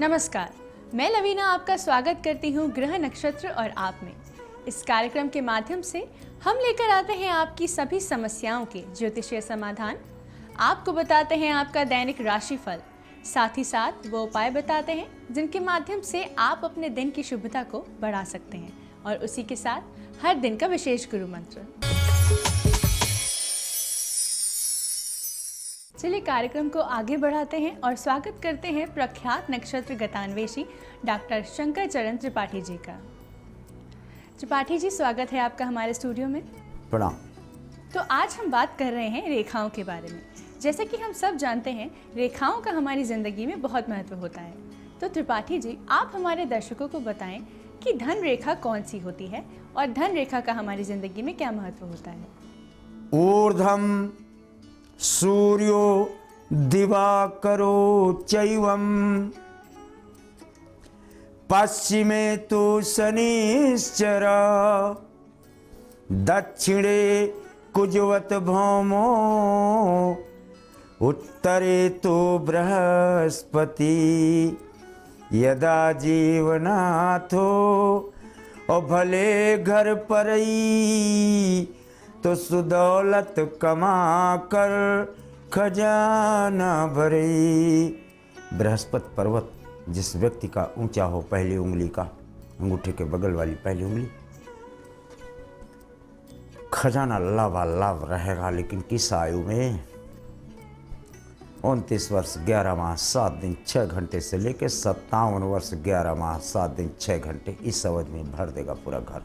नमस्कार, मैं लवीना आपका स्वागत करती हूँ ग्रह नक्षत्र और आप में। इस कार्यक्रम के माध्यम से हम लेकर आते हैं आपकी सभी समस्याओं के ज्योतिषीय समाधान। आपको बताते हैं आपका दैनिक राशिफल, साथ ही साथ वो उपाय बताते हैं जिनके माध्यम से आप अपने दिन की शुभता को बढ़ा सकते हैं और उसी के साथ हर दिन का विशेष गुरु मंत्र। चलिए कार्यक्रम को आगे बढ़ाते हैं और स्वागत करते हैं प्रख्यात नक्षत्र गतान्वेषी डॉक्टर शंकर चरण त्रिपाठी जी का। त्रिपाठी जी, स्वागत है आपका हमारे स्टूडियो में। प्रणाम। तो आज हम बात कर रहे हैं रेखाओं के बारे में। जैसे कि हम सब जानते हैं, रेखाओं का हमारी जिंदगी में बहुत महत्व होता है। तो त्रिपाठी जी, आप हमारे दर्शकों को बताएं कि धन रेखा कौन सी होती है और धन रेखा का हमारी जिंदगी में क्या महत्व होता है। ऊर्ध्वं सूर्यो दिवाकरो चैवं पश्चिमे तु शनिश्चर दक्षिणे कुजवत भौमो उत्तरे तो बृहस्पति यदा जीवनाथो और भले घर पर ही तो सुदौलत कमा कर खजाना भरे। बृहस्पति पर्वत जिस व्यक्ति का ऊंचा हो पहली उंगली का, अंगूठे के बगल वाली पहली उंगली, खजाना लाभालाभ रहेगा। लेकिन किस आयु में? 29 वर्ष 11 माह 7 दिन 6 घंटे से लेकर 57 वर्ष 11 माह 7 दिन 6 घंटे, इस अवधि में भर देगा पूरा घर।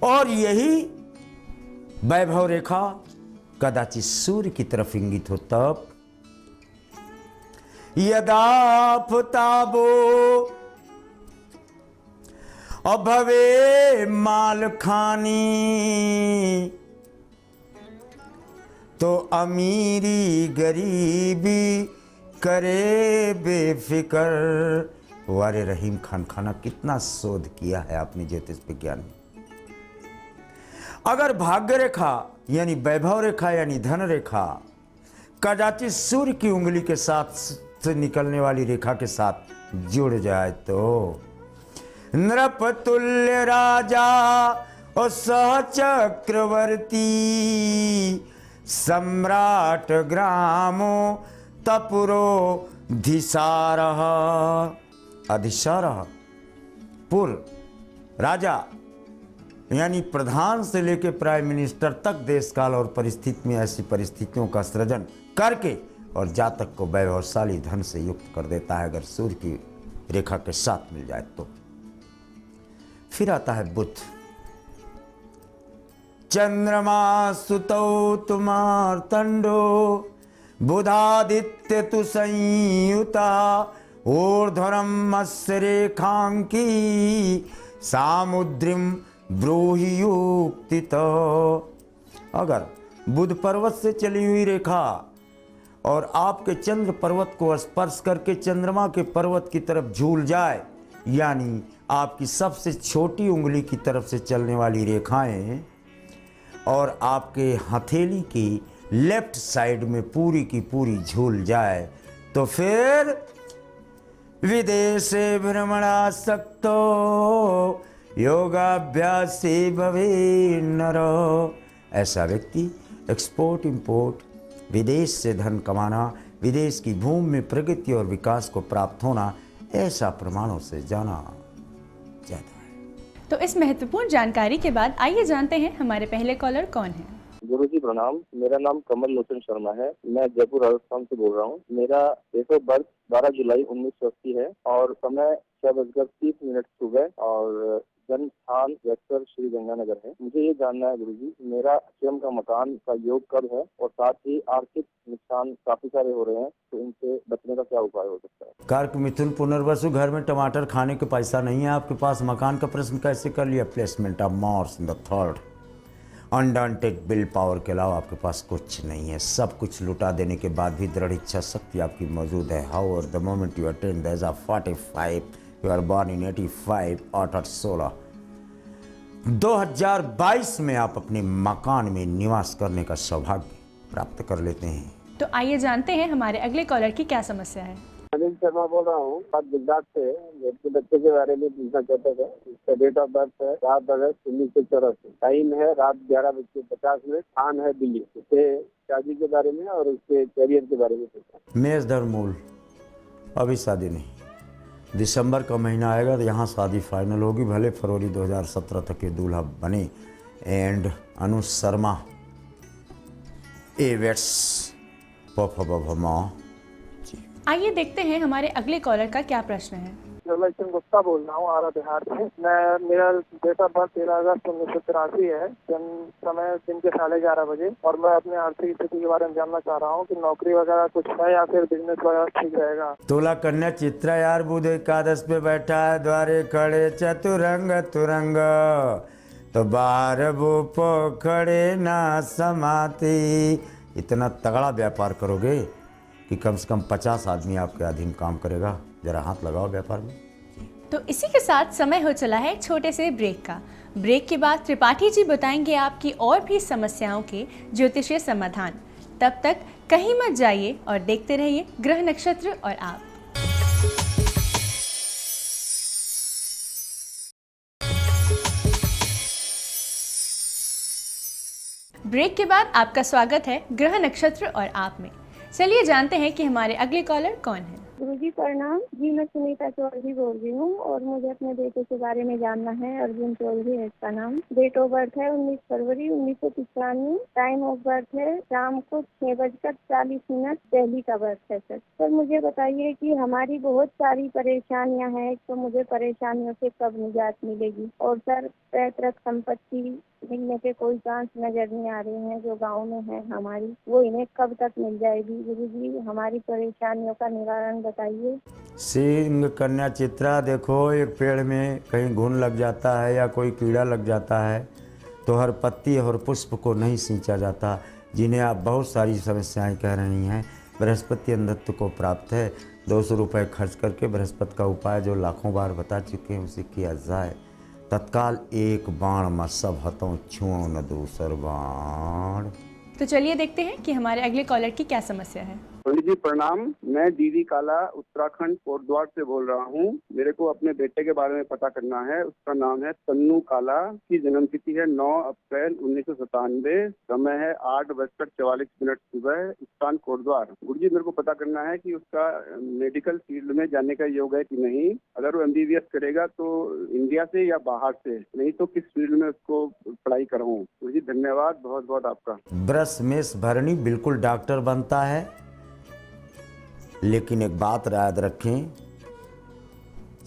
और यही वैभव रेखा कदाचित सूर्य की तरफ इंगित हो तब यदाफताबो अभवे मालखानी तो अमीरी गरीबी करे बेफिकर। वारे रहीम खान खाना कितना शोध किया है आपने ज्योतिष विज्ञान में। अगर भाग्य रेखा यानी वैभव रेखा यानी धन रेखा कदाचित सूर्य की उंगली के साथ से निकलने वाली रेखा के साथ जुड़ जाए तो नृपतुल्य राजा और सहचक्रवर्ती सम्राट ग्रामो तपुरो धिसारः। अधिसारः पुर राजा यानी प्रधान से लेकर प्राइम मिनिस्टर तक देश काल और परिस्थिति में ऐसी परिस्थितियों का सृजन करके और जातक को वैभवशाली धन से युक्त कर देता है अगर सूर्य की रेखा के साथ मिल जाए तो। फिर आता है बुध। चंद्रमा सुतौ तुमार्तंडो बुधादित्य तु संयुता ऊर्ध्वरम मत्स्य रेखांकी सामुद्रिम ब्रूहि युक्तित। अगर बुध पर्वत से चली हुई रेखा और आपके चंद्र पर्वत को स्पर्श करके चंद्रमा के पर्वत की तरफ झूल जाए, यानी आपकी सबसे छोटी उंगली की तरफ से चलने वाली रेखाएं और आपके हथेली की लेफ्ट साइड में पूरी की पूरी झूल जाए, तो फिर विदेशे भ्रमणासक्तो योगाभ्यासी भवे नरो। ऐसा व्यक्ति एक्सपोर्ट इंपोर्ट, विदेश से धन कमाना, विदेश की भूमि में प्रगति और विकास को प्राप्त होना, ऐसा प्रमाणों से जाना जाता है। तो इस महत्वपूर्ण जानकारी के बाद आइए जानते हैं हमारे पहले कॉलर कौन है। गुरुजी प्रणाम, मेरा नाम कमल लोचन शर्मा है। मैं जयपुर राजस्थान से बोल रहा हूँ। मेरा डेट ऑफ बर्थ 12 जुलाई 1980 है और समय 6:30 सुबह और जन्म स्थान जयपुर श्री गंगानगर है। मुझे ये जानना है गुरुजी, मेरा स्वयं का मकान का योग कब है और साथ ही आर्थिक नुकसान काफी सारे हो रहे हैं, तो इनसे बचने का क्या उपाय हो सकता है। कर्क मिथुन पुनर्वसु, घर में टमाटर खाने के पैसा नहीं है आपके पास। मकान का प्रश्न कैसे कर लिया? Placement of Mars in the third. Undaunted will power के अलावा आपके पास कुछ नहीं है। सब कुछ लुटा देने के बाद भी दृढ़ इच्छा शक्ति आपकी मौजूद है। How the moment you attain the age of 45, you are born in 85 8 16 2022 में आप अपने मकान में निवास करने का सौभाग्य प्राप्त कर लेते हैं। तो आइए जानते हैं हमारे अगले कॉलर की क्या समस्या है। अनिल शर्मा बोल रहा हूँ, बात गुजरात से। मेरे बच्चे के बारे में पूछना चाहता था। इसका डेट ऑफ बर्थ है 7 अगस्त 1984। टाइम है रात 11:50। स्थान है दिल्ली। उसे शादी के बारे में और उसके करियर के बारे में पूछा। मेष धर्मूल, अभी शादी नहीं। दिसंबर का महीना आएगा तो यहाँ शादी फाइनल होगी, भले फरवरी 2017 तक के दूल्हा बने। एंड अनु शर्मा एवेट्स पफमा। आइए देखते हैं हमारे अगले कॉलर का क्या प्रश्न है। मैं गुप्ता बोल रहा हूँ, आरा बिहार से। मेरा डेट ऑफ बर्थ 13 अगस्त 1983 है। जन्म समय दिन के 11:30 बजे। और मैं अपने आर्थिक स्थिति के बारे में जानना चाह रहा हूँ कि नौकरी वगैरह कुछ है या फिर बिजनेस वगैरह ठीक रहेगा। तुला कन्या चित्रा यार बुध एकादश पे बैठा है, द्वारे खड़े चतुरंग तुरंग, तो बार भूप खड़े ना समाती। इतना तगड़ा व्यापार करोगे कि कम से कम 50 आदमी आपके अधीन काम करेगा। जरा हाथ लगाओ व्यापार में। तो इसी के साथ समय हो चला है एक छोटे से ब्रेक का। ब्रेक के बाद त्रिपाठी जी बताएंगे आपकी और भी समस्याओं के ज्योतिषीय समाधान। तब तक कहीं मत जाइए और देखते रहिए ग्रह नक्षत्र और आप। ब्रेक के बाद आपका स्वागत है ग्रह नक्षत्र और आप में। चलिए जानते हैं कि हमारे अगले कॉलर कौन है। गुरुजी प्रणाम जी, मैं सुनीता चौधरी बोल रही हूँ और मुझे अपने बेटे के बारे में जानना है। अर्जुन चौधरी है इसका नाम। डेट ऑफ बर्थ है 19 फरवरी 1995। टाइम ऑफ बर्थ है शाम को 6:40 दिल्ली का बर्थ है सर मुझे बताइए कि हमारी बहुत सारी परेशानियां हैं, तो मुझे परेशानियों से कब निजात मिलेगी। और सर पैतृक संपत्ति मिलने के कोई चांस नजर नहीं आ रहे हैं जो गांव में है हमारी, वो इन्हें कब तक मिल जाएगी। गुरुजी हमारी परेशानियों का निवारण बताइए। सिंह कन्या चित्रा, देखो एक पेड़ में कहीं घुन लग जाता है या कोई कीड़ा लग जाता है तो हर पत्ती और पुष्प को नहीं सींचा जाता, जिन्हें आप बहुत सारी समस्याएं कह रही हैं। बृहस्पति अंधत्व को प्राप्त है। 200 रुपये खर्च करके बृहस्पति का उपाय जो लाखों बार बता चुके हैं उसे किया जाए। तत्काल एक बाण में सब हतों छुओ न दूसर बाण। तो चलिए देखते हैं कि हमारे अगले कॉलर की क्या समस्या है। पंडित जी प्रणाम। मैं डीवी काला उत्तराखंड कोटद्वार से बोल रहा हूँ। मेरे को अपने बेटे के बारे में पता करना है। उसका नाम है तन्नू काला। की जन्म तिथि है 9 अप्रैल 1997। समय है 8:44 सुबह। स्थान कोटद्वार। गुरुजी मेरे को पता करना है कि उसका मेडिकल फील्ड में जाने का योग है कि नहीं। अगर वो MBBS करेगा तो इंडिया से या बाहर से, नहीं तो किस फील्ड में उसको पढ़ाई कराऊं। गुरुजी धन्यवाद बहुत बहुत आपका। वृष मेष भरणी बिल्कुल डॉक्टर बनता है, लेकिन एक बात याद रखें,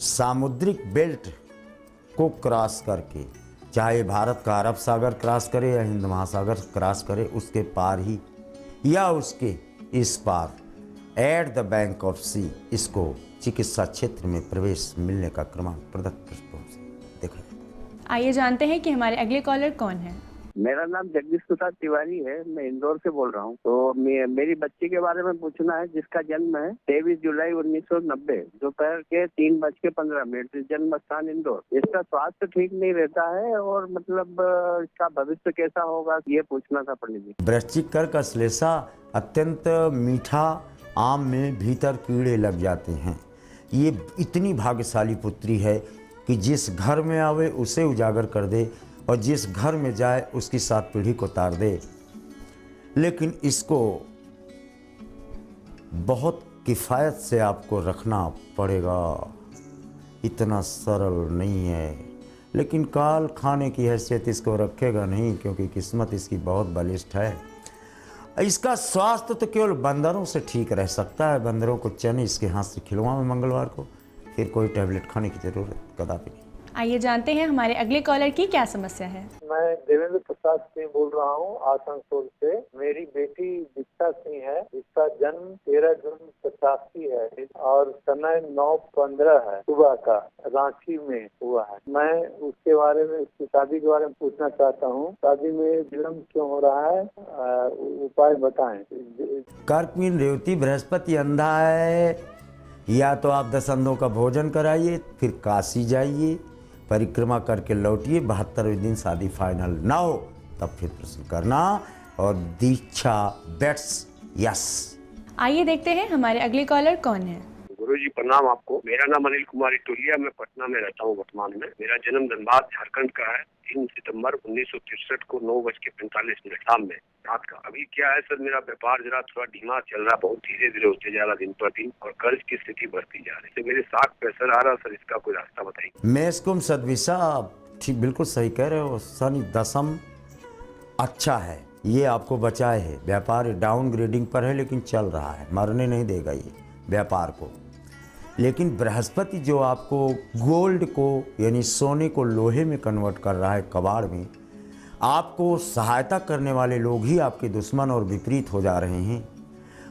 सामुद्रिक बेल्ट को क्रॉस करके, चाहे भारत का अरब सागर क्रॉस करे या हिंद महासागर क्रॉस करे, उसके पार ही या उसके इस पार एट द बैंक ऑफ सी इसको चिकित्सा क्षेत्र में प्रवेश मिलने का क्रमांक प्रदत्त देखा। आइए जानते हैं कि हमारे अगले कॉलर कौन है। मेरा नाम जगदीश प्रसाद तिवारी है। मैं इंदौर से बोल रहा हूँ। तो मेरी बच्ची के बारे में पूछना है जिसका जन्म है 23 जुलाई 1990 दोपहर के 3:15। जन्म स्थान इंदौर। इसका स्वास्थ्य ठीक नहीं रहता है और मतलब इसका भविष्य कैसा होगा ये पूछना था पंडित जी। वृश्चिक कर्क श्लेषा अत्यंत मीठा आम में भीतर कीड़े लग जाते हैं। ये इतनी भाग्यशाली पुत्री है कि जिस घर में आवे उसे उजागर कर दे और जिस घर में जाए उसकी 7 पीढ़ी को तार दे। लेकिन इसको बहुत किफ़ायत से आपको रखना पड़ेगा, इतना सरल नहीं है। लेकिन काल खाने की हैसियत इसको रखेगा नहीं, क्योंकि किस्मत इसकी बहुत बलिष्ठ है। इसका स्वास्थ्य तो केवल बंदरों से ठीक रह सकता है। बंदरों को चने इसके हाथ से खिलवाओ मंगलवार को, फिर कोई टैबलेट खाने की जरूरत कदापि नहीं। आइए जानते हैं हमारे अगले कॉलर की क्या समस्या है। मैं देवेंद्र प्रसाद सिंह बोल रहा हूँ आसनसोल से। मेरी बेटी दीक्षा सिंह है। इसका जन्म 13 जून 85 है और समय 9:15 है सुबह का। रांची में हुआ है। मैं उसके बारे में, उसकी शादी के बारे में पूछना चाहता हूँ। शादी में विलम्ब क्यों हो रहा है, उपाय बताएं। कर्क मीन रेवती बृहस्पति अंधा है। या तो आप 10 अंधों का भोजन कराइए, फिर काशी जाइए, परिक्रमा करके लौटिए। 72वें दिन शादी फाइनल ना हो तब फिर प्रश्न करना। और दीक्षा बेट्स यस। आइए देखते हैं हमारे अगले कॉलर कौन है। गुरुजी प्रणाम आपको। मेरा नाम अनिल कुमार टोलिया, मैं पटना में रहता हूँ वर्तमान में। मेरा जन्म धनबाद झारखंड का है। 3 सितंबर 1963 को 9:45 शाम में रात का। अभी क्या है सर, मेरा व्यापार जरा थोड़ा धीमा चल रहा, बहुत धीरे धीरे होते जा रहा दिन पर दिन, और कर्ज की स्थिति बढ़ती जा रही है। मेरे साथ प्रेशर आ रहा सर, इसका कोई रास्ता बताइए। मेषकुंभ सद्विषा, ठीक बिल्कुल सही कह रहे हो। शनि दशम अच्छा है, ये आपको बचाए है। व्यापार डाउन ग्रेडिंग पर है लेकिन चल रहा है, मरने नहीं देगा ये व्यापार को। लेकिन बृहस्पति जो आपको गोल्ड को यानी सोने को लोहे में कन्वर्ट कर रहा है, कबाड़ में, आपको सहायता करने वाले लोग ही आपके दुश्मन और विपरीत हो जा रहे हैं।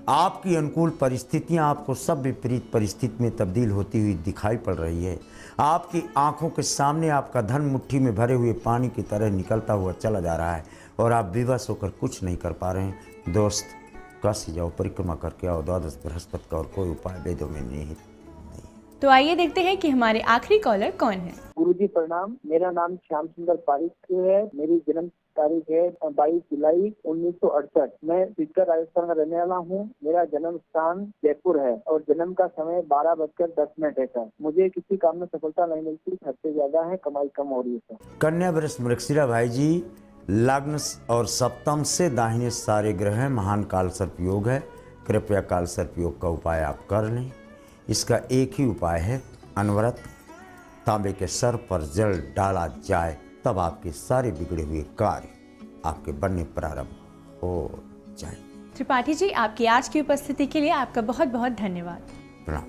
आपकी अनुकूल परिस्थितियां आपको सब विपरीत परिस्थिति में तब्दील होती हुई दिखाई पड़ रही है। आपकी आंखों के सामने आपका धन मुट्ठी में भरे हुए पानी की तरह निकलता हुआ चला जा रहा है और आप विवश होकर कुछ नहीं कर पा रहे हैं। दोस्त, काशी जाओ, परिक्रमा करके आओ, द्वादश बृहस्पति का, और कोई उपाय वेदों में नहीं। तो आइए देखते हैं कि हमारे आखिरी कॉलर कौन है। गुरुजी प्रणाम, मेरा नाम श्याम सुंदर पारिक है। मेरी जन्म तारीख है 22 जुलाई 1968। मैं सीकर राजस्थान का रहने वाला हूँ। मेरा जन्म स्थान जयपुर है और जन्म का समय 12:10 है सर। मुझे किसी काम में सफलता नहीं मिलती, खर्चे ज्यादा है, कमाई कम हो रही है सर। कन्या वृष मृगशिरा भाई जी, लग्न और सप्तम से दाहिने सारे ग्रह महान काल सर्प योग है। कृपया काल सर्प योग का उपाय आप कर लें। इसका एक ही उपाय है, अनवरत तांबे के सर पर जल डाला जाए, तब आपके सारे बिगड़े हुए कार्य आपके बनने प्रारंभ हो जाए। त्रिपाठी जी, आपकी आज की उपस्थिति के लिए आपका बहुत बहुत धन्यवाद। प्रणाम।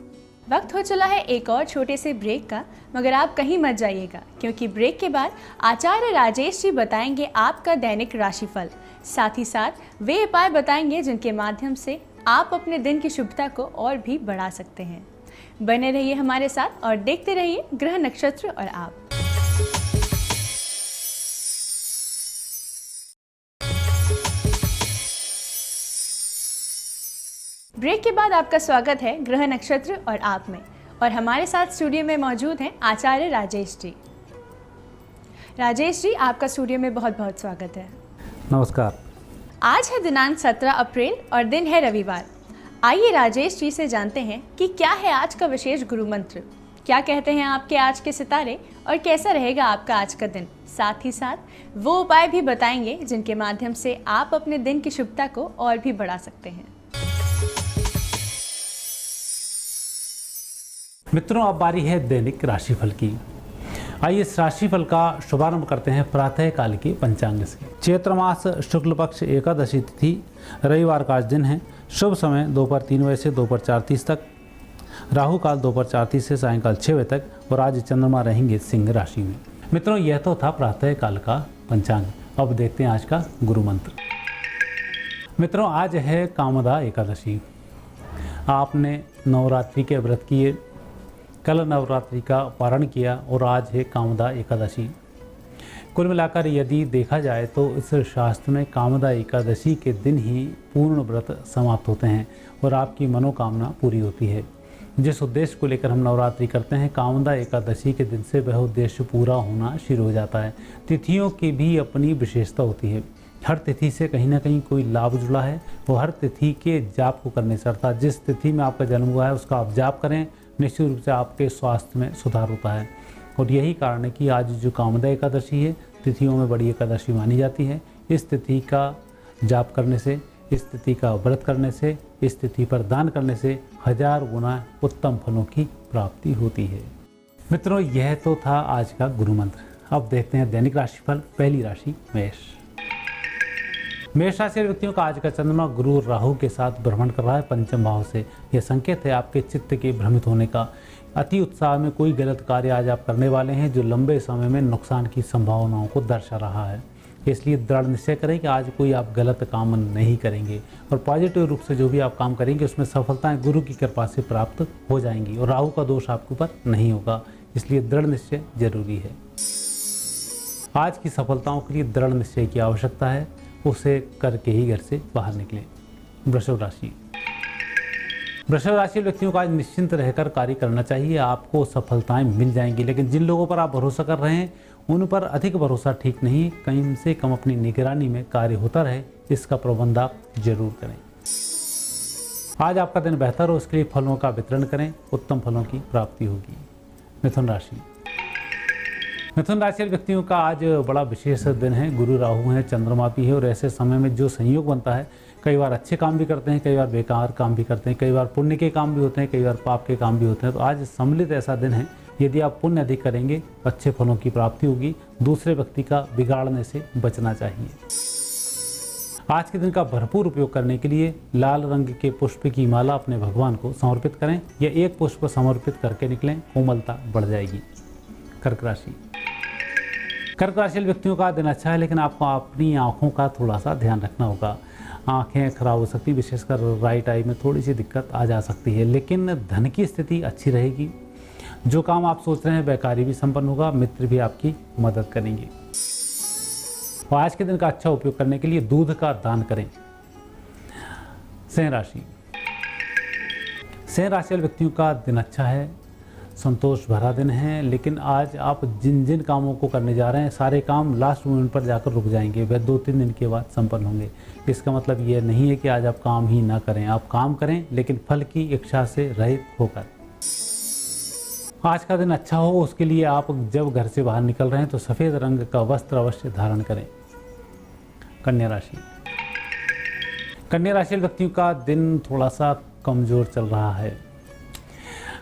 वक्त हो चला है एक और छोटे से ब्रेक का, मगर आप कहीं मत जाइएगा, क्योंकि ब्रेक के बाद आचार्य राजेश जी बताएंगे आपका दैनिक राशिफल। साथ ही साथ वे उपाय बताएंगे जिनके माध्यम से आप अपने दिन की शुभता को और भी बढ़ा सकते हैं। बने रहिए हमारे साथ और देखते रहिए ग्रह नक्षत्र और आप। ब्रेक के बाद आपका स्वागत है ग्रह नक्षत्र और आप में, और हमारे साथ स्टूडियो में मौजूद हैं आचार्य राजेश जी। राजेश जी, आपका स्टूडियो में बहुत बहुत स्वागत है। नमस्कार। आज है दिनांक 17 अप्रैल और दिन है रविवार। आइए राजेश जी से जानते हैं कि क्या है आज का विशेष गुरु मंत्र, क्या कहते हैं आपके आज के सितारे, और कैसा रहेगा आपका आज का दिन। साथ ही साथ वो उपाय भी बताएंगे जिनके माध्यम से आप अपने दिन की शुभता को और भी बढ़ा सकते हैं। मित्रों, अब बारी है दैनिक राशिफल की। आइए इस राशिफल का शुभारंभ करते हैं प्रातः काल के पंचांग से। चैत्र मास शुक्ल पक्ष एकादशी तिथि, रविवार का आज दिन है। शुभ समय दोपहर 3 बजे से दोपहर 4:30 तक, राहु काल दोपहर 4:30 से सायंकाल 6 बजे तक, और आज चंद्रमा रहेंगे सिंह राशि में। मित्रों, यह तो था प्रातः काल का पंचांग। अब देखते हैं आज का गुरु मंत्र। मित्रों, आज है कामदा एकादशी। आपने नवरात्रि के व्रत किए, कल नवरात्रि का पारण किया और आज है कामदा एकादशी। कुल मिलाकर यदि देखा जाए तो इस शास्त्र में कामदा एकादशी के दिन ही पूर्ण व्रत समाप्त होते हैं और आपकी मनोकामना पूरी होती है। जिस उद्देश्य को लेकर हम नवरात्रि करते हैं, कामदा एकादशी के दिन से वह उद्देश्य पूरा होना शुरू हो जाता है। तिथियों की भी अपनी विशेषता होती है। हर तिथि से कहीं ना कहीं कोई लाभ जुड़ा है। वो हर तिथि के जाप को करने से, अर्थात जिस तिथि में आपका जन्म हुआ है उसका आप जाप करें, निश्चित रूप से आपके स्वास्थ्य में सुधार होता है। और यही कारण है कि आज जो कामदा एकादशी है, तिथियों में बड़ी एकादशी मानी जाती है। इस तिथि का जाप करने से, इस तिथि का व्रत करने से, इस तिथि पर दान करने से 1000 गुना उत्तम फलों की प्राप्ति होती है। मित्रों, यह तो था आज का गुरु मंत्र। अब देखते हैं दैनिक राशिफल। पहली राशि मेष। मेष राशि के व्यक्तियों का आज का चंद्रमा गुरु राहु के साथ भ्रमण कर रहा है पंचम भाव से। यह संकेत है आपके चित्त के भ्रमित होने का। अति उत्साह में कोई गलत कार्य आज आप करने वाले हैं जो लंबे समय में नुकसान की संभावनाओं को दर्शा रहा है। इसलिए दृढ़ निश्चय करें कि आज कोई आप गलत काम नहीं करेंगे और पॉजिटिव रूप से जो भी आप काम करेंगे उसमें सफलताएं गुरु की कृपा से प्राप्त हो जाएंगी और राहु का दोष आपके ऊपर नहीं होगा। इसलिए दृढ़ निश्चय जरूरी है। आज की सफलताओं के लिए दृढ़ निश्चय की आवश्यकता है, उसे करके ही घर से बाहर निकलें। वृषभ राशि। वृषभ राशि व्यक्तियों को आज निश्चिंत रहकर कार्य करना चाहिए। आपको सफलताएं मिल जाएंगी, लेकिन जिन लोगों पर आप भरोसा कर रहे हैं उन पर अधिक भरोसा ठीक नहीं। कम से कम अपनी निगरानी में कार्य होता रहे, इसका प्रबंध आप जरूर करें। आज आपका दिन बेहतर हो, उसके लिए फलों का वितरण करें, उत्तम फलों की प्राप्ति होगी। मिथुन राशि। मिथुन राशि व्यक्तियों का आज बड़ा विशेष दिन है। गुरु राहु है, चंद्रमा भी है, और ऐसे समय में जो संयोग बनता है, कई बार अच्छे काम भी करते हैं, कई बार बेकार काम भी करते हैं, कई बार पुण्य के काम भी होते हैं, कई बार पाप के काम भी होते हैं। तो आज सम्मिलित ऐसा दिन है, यदि आप पुण्य अधिक करेंगे अच्छे फलों की प्राप्ति होगी। दूसरे व्यक्ति का बिगाड़ने से बचना चाहिए। आज के दिन का भरपूर उपयोग करने के लिए लाल रंग के पुष्प की माला अपने भगवान को समर्पित करें, या एक पुष्प समर्पित करके निकलें, कोमलता बढ़ जाएगी। कर्क राशि। कर्क राशि व्यक्तियों का दिन अच्छा है, लेकिन आपको अपनी आंखों का थोड़ा सा ध्यान रखना होगा। आंखें खराब हो सकती, विशेषकर राइट आई में थोड़ी सी दिक्कत आ जा सकती है, लेकिन धन की स्थिति अच्छी रहेगी। जो काम आप सोच रहे हैं वह कार्य भी संपन्न होगा, मित्र भी आपकी मदद करेंगे। और आज के दिन का अच्छा उपयोग करने के लिए दूध का दान करें। सिंह राशि। सिंह राशि व्यक्तियों का दिन अच्छा है, संतोष भरा दिन है, लेकिन आज आप जिन जिन कामों को करने जा रहे हैं सारे काम लास्ट मोमेंट पर जाकर रुक जाएंगे, वह 2-3 दिन के बाद संपन्न होंगे। इसका मतलब ये नहीं है कि आज आप काम ही ना करें, आप काम करें, लेकिन फल की इच्छा से रहित होकर। आज का दिन अच्छा हो, उसके लिए आप जब घर से बाहर निकल रहे हैं तो सफ़ेद रंग का वस्त्र अवश्य धारण करें। कन्या राशि। कन्या राशि व्यक्तियों का दिन थोड़ा सा कमज़ोर चल रहा है।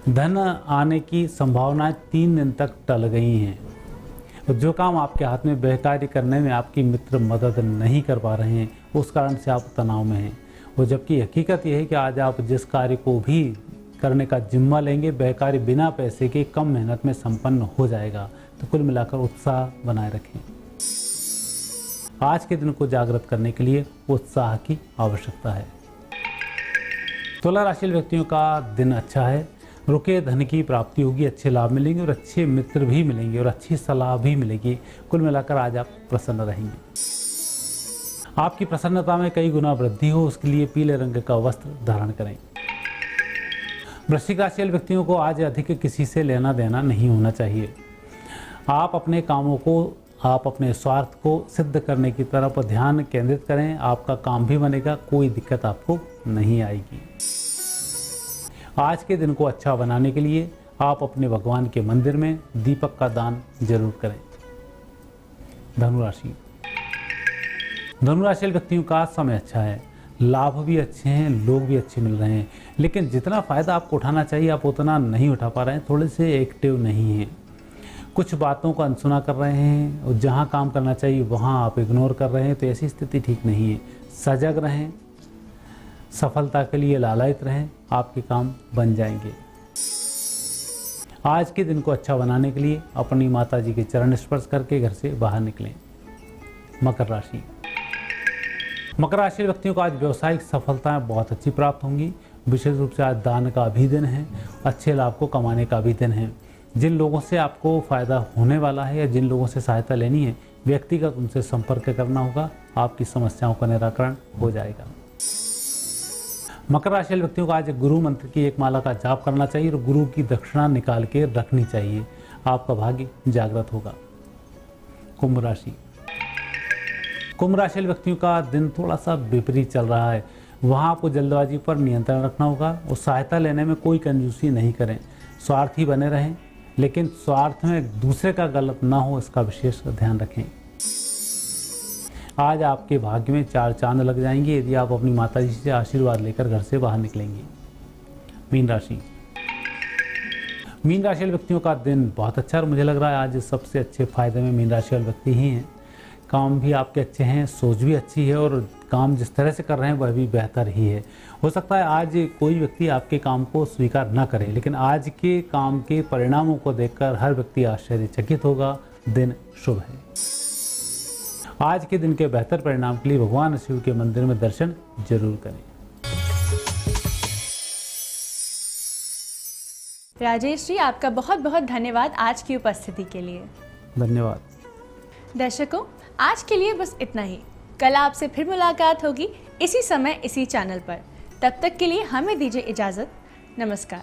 धन आने की संभावनाएं 3 दिन तक टल गई हैं। जो काम आपके हाथ में वह कार्य करने में आपकी मित्र मदद नहीं कर पा रहे हैं, उस कारण से आप तनाव में हैं। और जबकि हकीकत यह है कि आज आप जिस कार्य को भी करने का जिम्मा लेंगे वह कार्य बिना पैसे के कम मेहनत में संपन्न हो जाएगा। तो कुल मिलाकर उत्साह बनाए रखें। आज के दिन को जागृत करने के लिए उत्साह की आवश्यकता है। तुला राशि व्यक्तियों का दिन अच्छा है, रुके धन की प्राप्ति होगी, अच्छे लाभ मिलेंगे और अच्छे मित्र भी मिलेंगे और अच्छी सलाह भी मिलेगी। कुल मिलाकर आज आप प्रसन्न रहेंगे। आपकी प्रसन्नता में कई गुना वृद्धि हो, उसके लिए पीले रंग का वस्त्र धारण करें। वृश्चिक राशि व्यक्तियों को आज अधिक किसी से लेना देना नहीं होना चाहिए। आप अपने कामों को, आप अपने स्वार्थ को सिद्ध करने की तरफ ध्यान केंद्रित करें, आपका काम भी बनेगा, कोई दिक्कत आपको नहीं आएगी। आज के दिन को अच्छा बनाने के लिए आप अपने भगवान के मंदिर में दीपक का दान जरूर करें। धनुराशि। धनुराशि व्यक्तियों का समय अच्छा है, लाभ भी अच्छे हैं, लोग भी अच्छे मिल रहे हैं, लेकिन जितना फ़ायदा आपको उठाना चाहिए आप उतना नहीं उठा पा रहे हैं, थोड़े से एक्टिव नहीं हैं। कुछ बातों को अनसुना कर रहे हैं और जहां काम करना चाहिए वहां आप इग्नोर कर रहे हैं, तो ऐसी स्थिति ठीक नहीं है। सजग रहें, सफलता के लिए लालायित रहें, आपके काम बन जाएंगे। आज के दिन को अच्छा बनाने के लिए अपनी माता जी के चरण स्पर्श करके घर से बाहर निकलें। मकर राशि। मकर राशि व्यक्तियों को आज व्यवसायिक सफलताएं बहुत अच्छी प्राप्त होंगी। विशेष रूप से आज दान का भी दिन है, अच्छे लाभ को कमाने का भी दिन है। जिन लोगों से आपको फ़ायदा होने वाला है या जिन लोगों से सहायता लेनी है, व्यक्तिगत उनसे संपर्क करना होगा, आपकी समस्याओं का निराकरण हो जाएगा। मकर राशि व्यक्तियों को आज गुरु मंत्र की एक माला का जाप करना चाहिए और गुरु की दक्षिणा निकाल के रखनी चाहिए, आपका भाग्य जागृत होगा। कुंभ राशि। कुंभ राशि व्यक्तियों का दिन थोड़ा सा विपरीत चल रहा है। वहाँ आपको जल्दबाजी पर नियंत्रण रखना होगा और सहायता लेने में कोई कंजूसी नहीं करें। स्वार्थी बने रहें, लेकिन स्वार्थ में दूसरे का गलत ना हो, इसका विशेष ध्यान रखें। आज आपके भाग्य में 4 चांद लग जाएंगे यदि आप अपनी माता जी से आशीर्वाद लेकर घर से बाहर निकलेंगे। मीन राशि। मीन राशि वाले व्यक्तियों का दिन बहुत अच्छा और मुझे लग रहा है आज सबसे अच्छे फायदे में मीन राशि वाले व्यक्ति ही हैं। काम भी आपके अच्छे हैं, सोच भी अच्छी है और काम जिस तरह से कर रहे हैं वह भी बेहतर ही है। हो सकता है आज कोई व्यक्ति आपके काम को स्वीकार न करे, लेकिन आज के काम के परिणामों को देखकर हर व्यक्ति आश्चर्यचकित होगा। दिन शुभ है। आज के दिन के बेहतर परिणाम के लिए भगवान शिव के मंदिर में दर्शन जरूर करें। राजेश जी, आपका बहुत बहुत धन्यवाद आज की उपस्थिति के लिए। धन्यवाद। दर्शकों, आज के लिए बस इतना ही। कल आपसे फिर मुलाकात होगी इसी समय इसी चैनल पर। तब तक के लिए हमें दीजिए इजाज़त। नमस्कार।